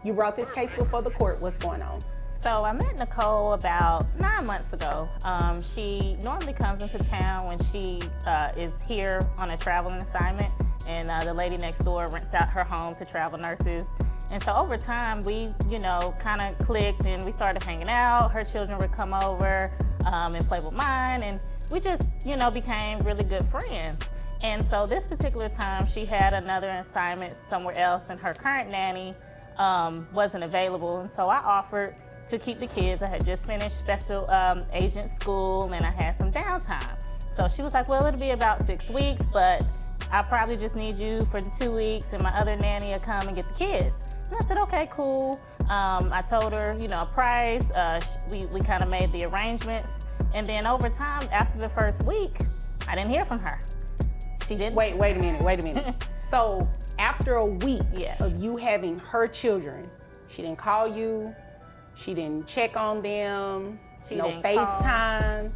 You brought this case before the court. What's going on? So I met Nicole about 9 months ago. She normally comes into town when she is here on a traveling assignment, and the lady next door rents out her home to travel nurses. And so over time, we, kind of clicked and we started hanging out. Her children would come over and play with mine, and we just, became really good friends. And so this particular time, she had another assignment somewhere else, and her current nanny wasn't available. And so I offered to keep the kids. I had just finished special agent school, and I had some downtime. So she was like, well, it'll be about 6 weeks, but I probably just need you for the 2 weeks, and my other nanny will come and get the kids. And I said, okay, cool. I told her, a price. We kind of made the arrangements. And then over time, after the first week, I didn't hear from her. She didn't. Wait a minute. So after a week of you having her children, she didn't call you, she didn't check on them, no FaceTime,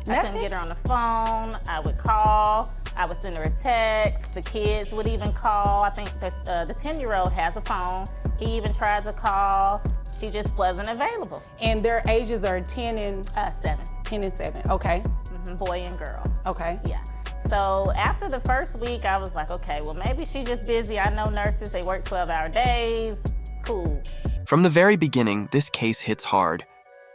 I couldn't get her on the phone. I would call, I would send her a text. The kids would even call. I think that the 10-year-old has a phone. He even tried to call. She just wasn't available. And their ages are 10 and 7. 10 and 7. Okay. Boy and girl. Okay. Yeah. So after the first week, I was like, okay, well, maybe she's just busy. I know nurses, they work 12-hour days. Cool. From the very beginning, this case hits hard.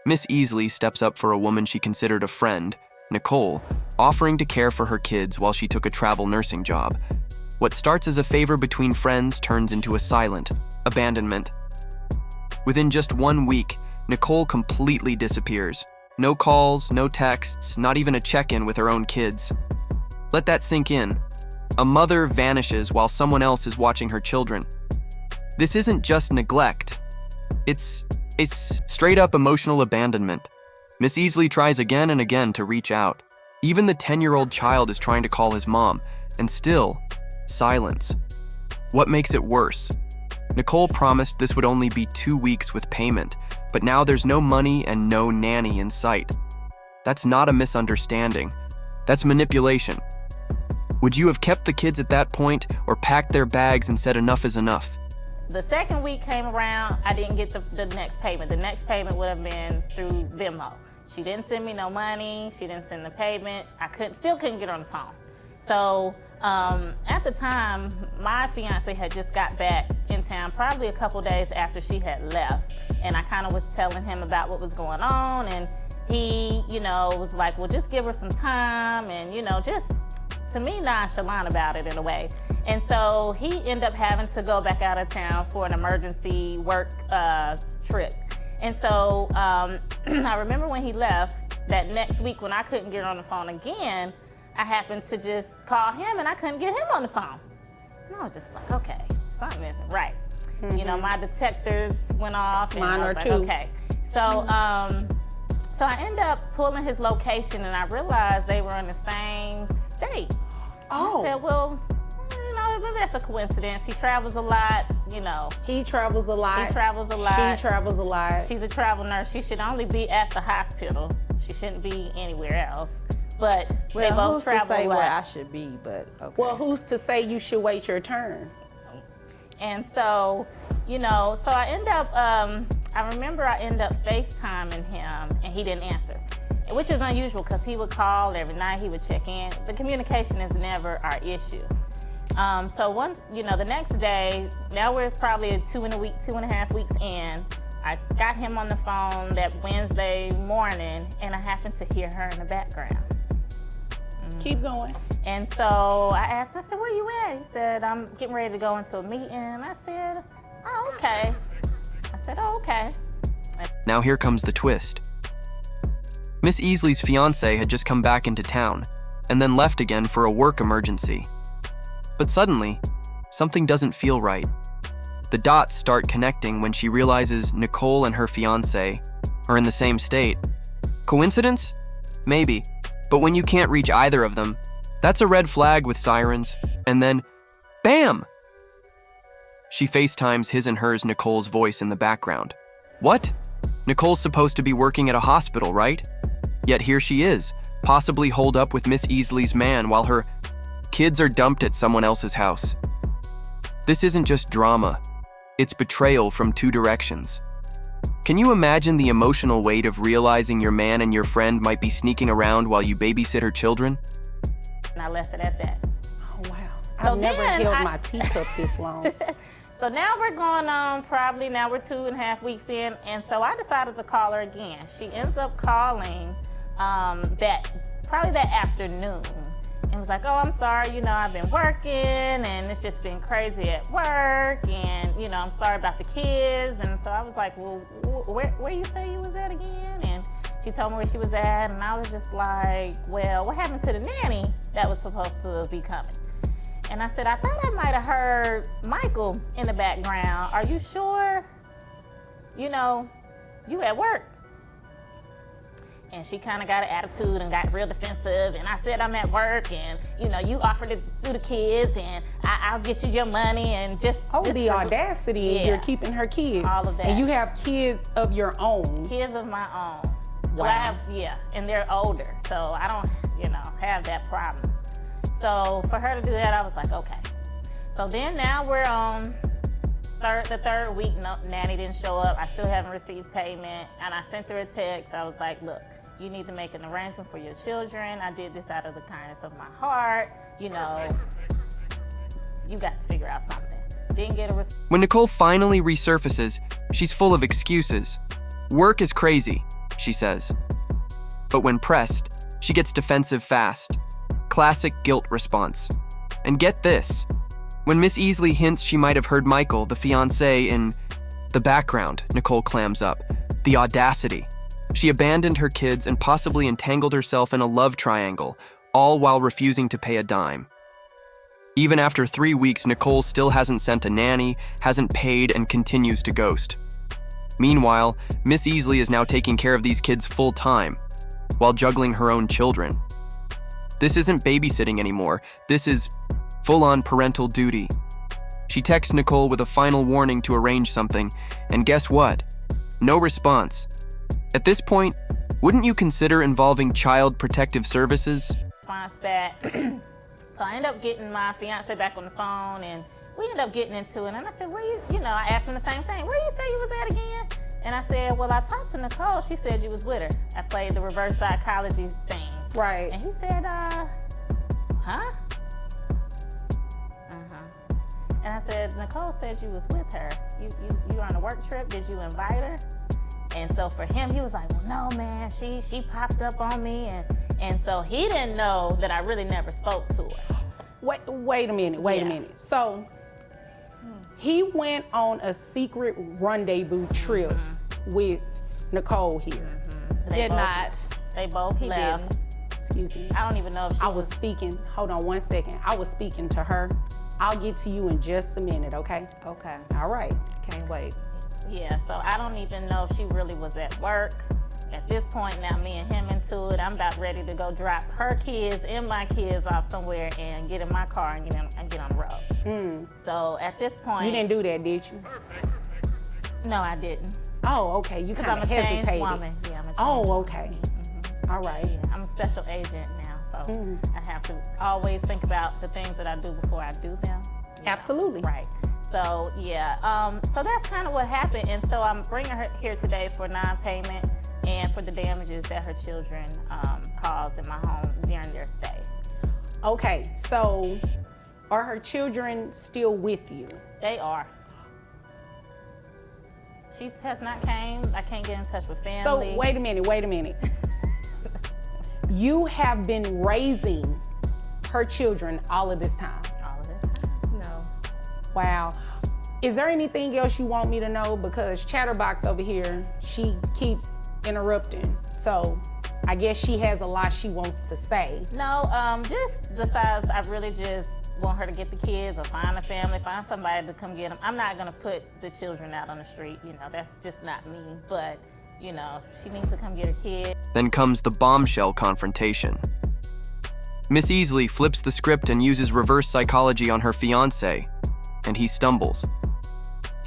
Miss Easley steps up for a woman she considered a friend, Nicole, offering to care for her kids while she took a travel nursing job. What starts as a favor between friends turns into a silent abandonment. Within just 1 week, Nicole completely disappears. No calls, no texts, not even a check-in with her own kids. Let that sink in. A mother vanishes while someone else is watching her children. This isn't just neglect. It's straight-up emotional abandonment. Miss Easley tries again and again to reach out. Even the 10-year-old child is trying to call his mom, and still, silence. What makes it worse? Nicole promised this would only be 2 weeks with payment, but now there's no money and no nanny in sight. That's not a misunderstanding. That's manipulation. Would you have kept the kids at that point or packed their bags and said enough is enough? The second week came around, I didn't get the next payment. The next payment would have been through Venmo. She didn't send me no money. She didn't send the payment. I still couldn't get her on the phone. So at the time, my fiance had just got back in town, probably a couple days after she had left. And I kind of was telling him about what was going on, and he, was like, well, just give her some time, and, just, to me, nonchalant about it in a way. And so he ended up having to go back out of town for an emergency work trip. And so I remember when he left, that next week when I couldn't get her on the phone again, I happened to just call him and I couldn't get him on the phone. And I was just like, okay, something isn't right. My detectors went off, and Mine I was are like, too. okay. So, so I ended up pulling his location, and I realized they were in the same state. Oh. I said, well, maybe that's a coincidence. He travels a lot, He travels a lot. He travels a lot. She travels a lot. She's a travel nurse. She should only be at the hospital. She shouldn't be anywhere else. But they both who's travel to say a lot. where I should be, but okay. Well, who's to say you should wait your turn? And so, so I end up, I remember I ended up FaceTiming him, and he didn't answer, which is unusual because he would call every night, he would check in. The communication is never our issue. So the next day, now we're probably 2.5 weeks in, I got him on the phone that Wednesday morning, and I happened to hear her in the background. Keep going. And so I asked, I said, where you at? He said, I'm getting ready to go into a meeting. And I said, oh, okay. I said, oh, okay. Now here comes the twist. Miss Easley's fiancé had just come back into town and then left again for a work emergency. But suddenly, something doesn't feel right. The dots start connecting when she realizes Nicole and her fiancé are in the same state. Coincidence? Maybe. But when you can't reach either of them, that's a red flag with sirens. And then, bam! She FaceTimes his and hers Nicole's voice in the background. What? Nicole's supposed to be working at a hospital, right? Yet here she is, possibly holed up with Miss Easley's man while her kids are dumped at someone else's house. This isn't just drama. It's betrayal from two directions. Can you imagine the emotional weight of realizing your man and your friend might be sneaking around while you babysit her children? And I left it at that. Oh, wow. So I've never then held my teacup this long. So now we're going on now we're 2.5 weeks in, and so I decided to call her again. She ends up calling probably that afternoon, and was like, oh, I'm sorry, I've been working, and it's just been crazy at work, and, I'm sorry about the kids. And so I was like, well, where you say you was at again? And she told me where she was at, and I was just like, well, what happened to the nanny that was supposed to be coming? And I said, I thought I might have heard Michael in the background. Are you sure? You at work? And she kind of got an attitude and got real defensive. And I said, I'm at work, and you offered it to the kids, and I'll get you your money, and just the audacity. Yeah. You're keeping her kids. All of that. And you have kids of your own. Kids of my own. Wow. So I have, and they're older, so I don't, have that problem. So for her to do that, I was like, okay. So then now we're on the third week. No, nanny didn't show up. I still haven't received payment, and I sent her a text. I was like, look, you need to make an arrangement for your children. I did this out of the kindness of my heart. You got to figure out something. Didn't get a response. When Nicole finally resurfaces, she's full of excuses. Work is crazy, she says. But when pressed, she gets defensive fast. Classic guilt response. And get this. When Miss Easley hints she might have heard Michael, the fiancé, in the background, Nicole clams up. The audacity. She abandoned her kids and possibly entangled herself in a love triangle, all while refusing to pay a dime. Even after 3 weeks, Nicole still hasn't sent a nanny, hasn't paid, and continues to ghost. Meanwhile, Miss Easley is now taking care of these kids full time, while juggling her own children. This isn't babysitting anymore. This is full-on parental duty. She texts Nicole with a final warning to arrange something, and guess what? No response. At this point, wouldn't you consider involving Child Protective Services? Response back. So I ended up getting my fiance back on the phone, and we ended up getting into it. And I said, I asked him the same thing. Where you say you was at again? And I said, well, I talked to Nicole. She said you was with her. I played the reverse psychology thing. Right. And he said, huh? And I said, Nicole said you was with her. You on a work trip? Did you invite her? And so for him, he was like, well, no, man, she popped up on me. And so he didn't know that I really never spoke to her. Wait a minute. So he went on a secret rendezvous trip with Nicole here. They both left. Didn't. Excuse me. I don't even know if I was speaking. Hold on 1 second. I was speaking to her. I'll get to you in just a minute, okay? Okay. All right. Can't wait. Yeah, so I don't even know if she really was at work. At this point now, me and him into it, I'm about ready to go drop her kids and my kids off somewhere and get in my car and get on the road. So at this point... You didn't do that, did you? No, I didn't. Oh, okay. You kind I'm of a changed hesitated. woman. Yeah, I'm a changed Okay. All right. Yeah, I'm a special agent now, so I have to always think about the things that I do before I do them. Absolutely. Right. So yeah, so that's kind of what happened, and so I'm bringing her here today for non-payment and for the damages that her children caused in my home during their stay. Okay, so are her children still with you? They are. She has not came. I can't get in touch with family. So wait a minute. You have been raising her children all of this time? All of this time? No. Wow. Is there anything else you want me to know? Because Chatterbox over here, she keeps interrupting. So I guess she has a lot she wants to say. No, just besides, I really just want her to get the kids or find a family, find somebody to come get them. I'm not gonna put the children out on the street, that's just not me. But, she needs to come get her kid. Then comes the bombshell confrontation. Miss Easley flips the script and uses reverse psychology on her fiancé, and he stumbles.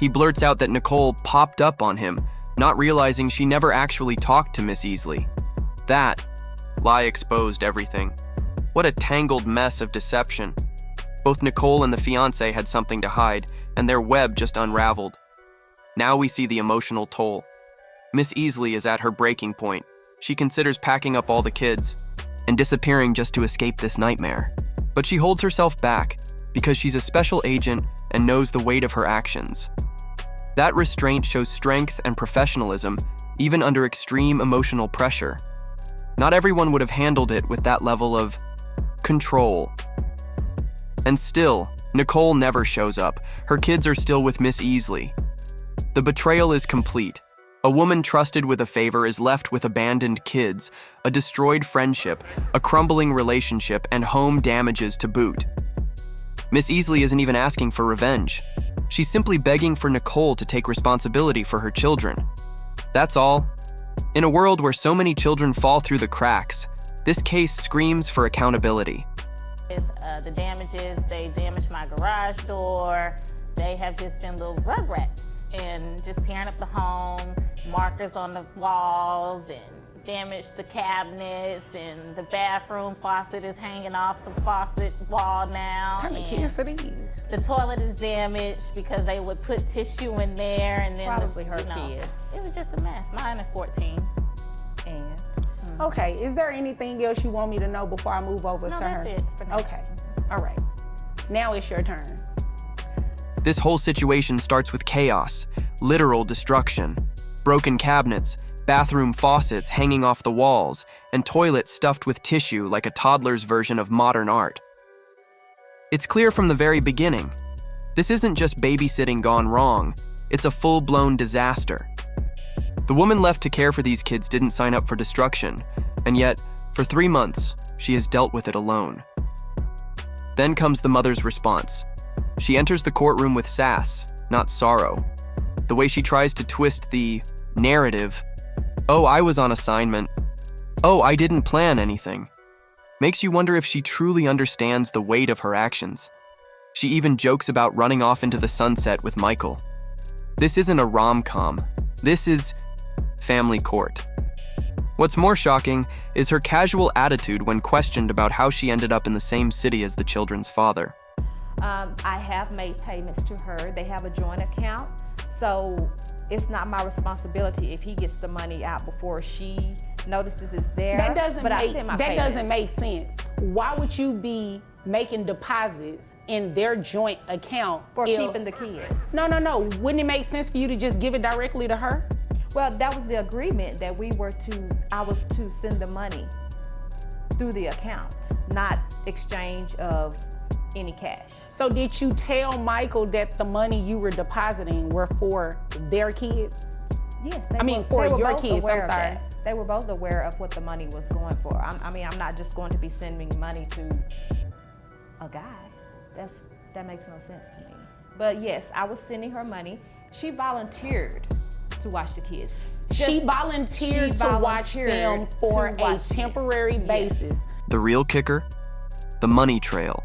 He blurts out that Nicole popped up on him, not realizing she never actually talked to Miss Easley. That lie exposed everything. What a tangled mess of deception. Both Nicole and the fiancé had something to hide, and their web just unraveled. Now we see the emotional toll. Miss Easley is at her breaking point. She considers packing up all the kids and disappearing just to escape this nightmare. But she holds herself back because she's a special agent and knows the weight of her actions. That restraint shows strength and professionalism, even under extreme emotional pressure. Not everyone would have handled it with that level of control. And still, Nicole never shows up. Her kids are still with Miss Easley. The betrayal is complete. A woman trusted with a favor is left with abandoned kids, a destroyed friendship, a crumbling relationship, and home damages to boot. Miss Easley isn't even asking for revenge. She's simply begging for Nicole to take responsibility for her children. That's all. In a world where so many children fall through the cracks, this case screams for accountability. The damages, they damaged my garage door. They have just been little rugrats and just tearing up the home, markers on the walls, and damaged the cabinets, and the bathroom faucet is hanging off the faucet wall now. How many kids are these? The toilet is damaged because they would put tissue in there, and then Probably her kids. It was just a mess. Mine is 14. And Okay, is there anything else you want me to know before I move over No, to that's her? it for now. Okay, all right. Now it's your turn. This whole situation starts with chaos, literal destruction. Broken cabinets, bathroom faucets hanging off the walls, and toilets stuffed with tissue like a toddler's version of modern art. It's clear from the very beginning. This isn't just babysitting gone wrong, it's a full-blown disaster. The woman left to care for these kids didn't sign up for destruction, and yet, for 3 months, she has dealt with it alone. Then comes the mother's response. She enters the courtroom with sass, not sorrow. The way she tries to twist the narrative, "Oh, I was on assignment. Oh, I didn't plan anything," makes you wonder if she truly understands the weight of her actions. She even jokes about running off into the sunset with Michael. This isn't a rom-com. This is family court. What's more shocking is her casual attitude when questioned about how she ended up in the same city as the children's father. I have made payments to her. They have a joint account, so it's not my responsibility if he gets the money out before she notices it's there. That doesn't payments. make sense. Why would you be making deposits in their joint account For keeping the kids. No. Wouldn't it make sense for you to just give it directly to her? Well, that was the agreement that I was to send the money through the account, not exchange of any cash. So did you tell Michael that the money you were depositing were for their kids? Yes, For they were your both kids, aware I'm of sorry. that. They were both aware of what the money was going for. I'm not just going to be sending money to a guy. That makes no sense to me. But yes, I was sending her money. She volunteered to watch the kids. She volunteered to watch them for a temporary basis. The real kicker? The money trail.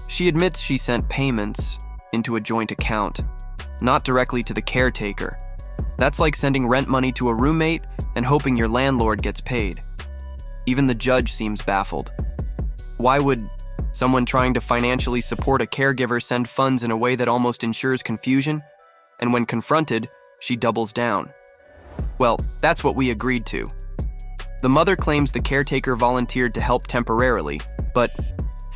She admits she sent payments into a joint account, not directly to the caretaker. That's like sending rent money to a roommate and hoping your landlord gets paid. Even the judge seems baffled. Why would someone trying to financially support a caregiver send funds in a way that almost ensures confusion? And when confronted, she doubles down. Well, that's what we agreed to. The mother claims the caretaker volunteered to help temporarily, but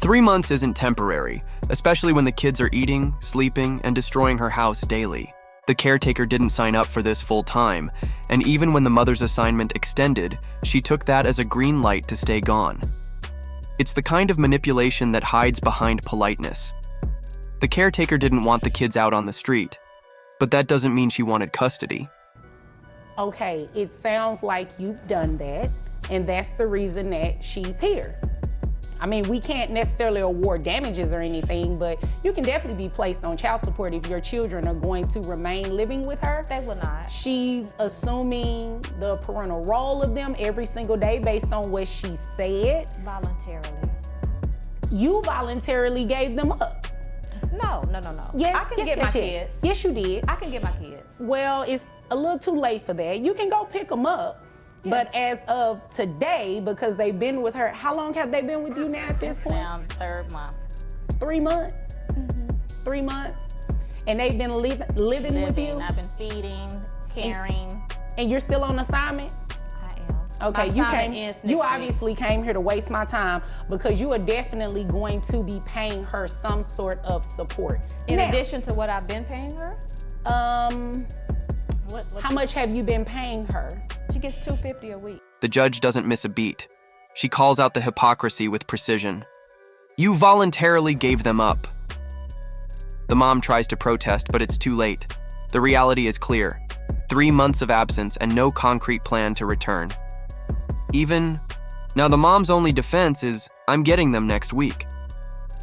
3 months isn't temporary, especially when the kids are eating, sleeping, and destroying her house daily. The caretaker didn't sign up for this full time, and even when the mother's assignment extended, she took that as a green light to stay gone. It's the kind of manipulation that hides behind politeness. The caretaker didn't want the kids out on the street, but that doesn't mean she wanted custody. Okay, it sounds like you've done that, and that's the reason that she's here. We can't necessarily award damages or anything, but you can definitely be placed on child support if your children are going to remain living with her. They will not. She's assuming the parental role of them every single day based on what she said. Voluntarily. You voluntarily gave them up. No. Yes, I can get my kids. Yes, you did. I can get my kids. Well, it's a little too late for that. You can go pick them up. Yes. But as of today, because they've been with her, how long have they been with you now at this point? Now, 3rd month. 3 months? 3 months? And they've been living with you? I've been feeding, caring. And you're still on assignment? I am. Okay, My assignment ends next you week. obviously came here to waste my time because you are definitely going to be paying her some sort of support. In Now, addition to what I've been paying her, how much have you been paying her? she gets $250 a week. The judge doesn't miss a beat. She calls out the hypocrisy with precision. You voluntarily gave them up. The mom tries to protest, but it's too late. The reality is clear. 3 months of absence and no concrete plan to return. Now the mom's only defense is, I'm getting them next week.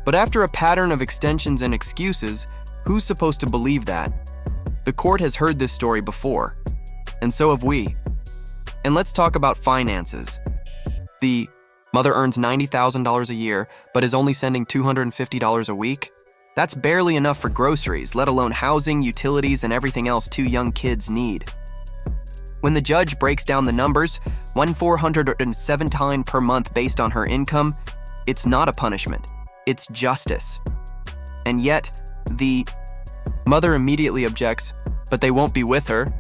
But after a pattern of extensions and excuses, who's supposed to believe that? The court has heard this story before, and so have we. And let's talk about finances. The mother earns $90,000 a year, but is only sending $250 a week? That's barely enough for groceries, let alone housing, utilities, and everything else 2 young kids need. When the judge breaks down the numbers, $1,417 per month based on her income, it's not a punishment, it's justice. And yet, the mother immediately objects, but they won't be with her.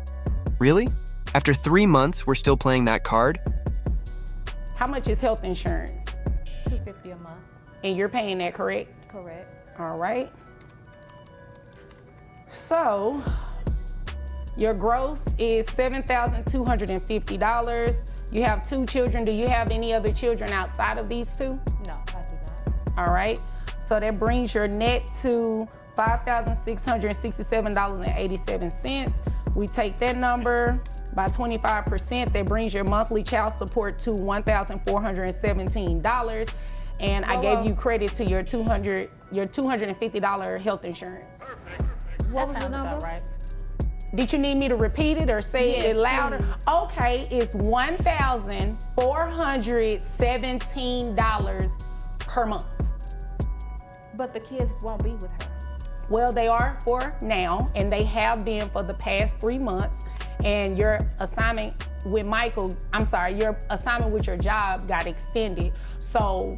Really? After 3 months, we're still playing that card? How much is health insurance? $250 a month. And you're paying that, correct? Correct. All right. So, your gross is $7,250. You have 2 children. Do you have any other children outside of these 2? No, I do not. All right. So that brings your net to $5,667.87. We take that number by 25%. That brings your monthly child support to $1,417. And I gave you credit to your $250 health insurance. What was That the sounds number? about right. Did you need me to repeat it or say Yes, it louder? please. Okay, it's $1,417 per month. But the kids won't be with her. Well, they are for now, and they have been for the past 3 months. And your assignment with your assignment with your job got extended. So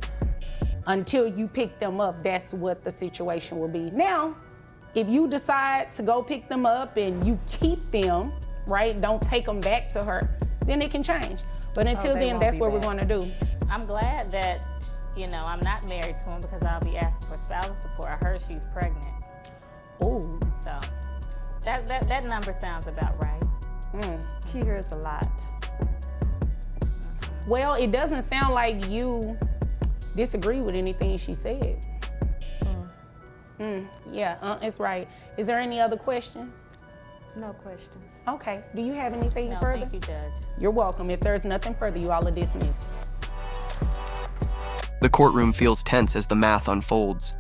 until you pick them up, that's what the situation will be. Now, if you decide to go pick them up and you keep them, right, don't take them back to her, then it can change. But until they then, won't that's be what we're back. going to do. I'm glad that, I'm not married to him because I'll be asking for spousal support. I heard she's pregnant. Ooh. So that number sounds about right. She hears a lot. Well, it doesn't sound like you disagree with anything she said. It's right. Is there any other questions? No question. Okay. Do you have anything No, further? thank you, Judge. You're welcome. If there's nothing further, you all are dismissed. The courtroom feels tense as the math unfolds.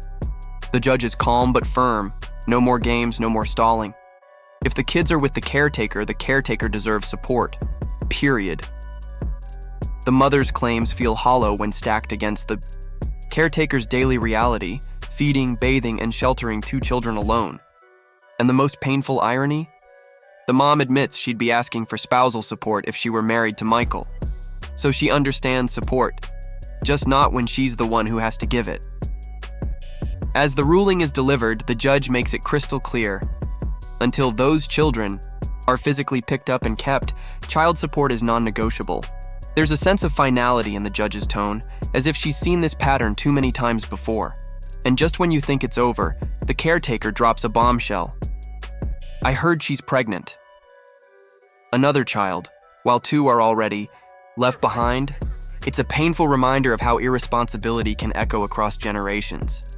The judge is calm but firm. No more games, no more stalling. If the kids are with the caretaker deserves support. Period. The mother's claims feel hollow when stacked against the caretaker's daily reality, feeding, bathing, and sheltering 2 children alone. And the most painful irony? The mom admits she'd be asking for spousal support if she were married to Michael. So she understands support, just not when she's the one who has to give it. As the ruling is delivered, the judge makes it crystal clear. Until those children are physically picked up and kept, child support is non-negotiable. There's a sense of finality in the judge's tone, as if she's seen this pattern too many times before. And just when you think it's over, the caretaker drops a bombshell. I heard she's pregnant. Another child, while 2 are already left behind. It's a painful reminder of how irresponsibility can echo across generations.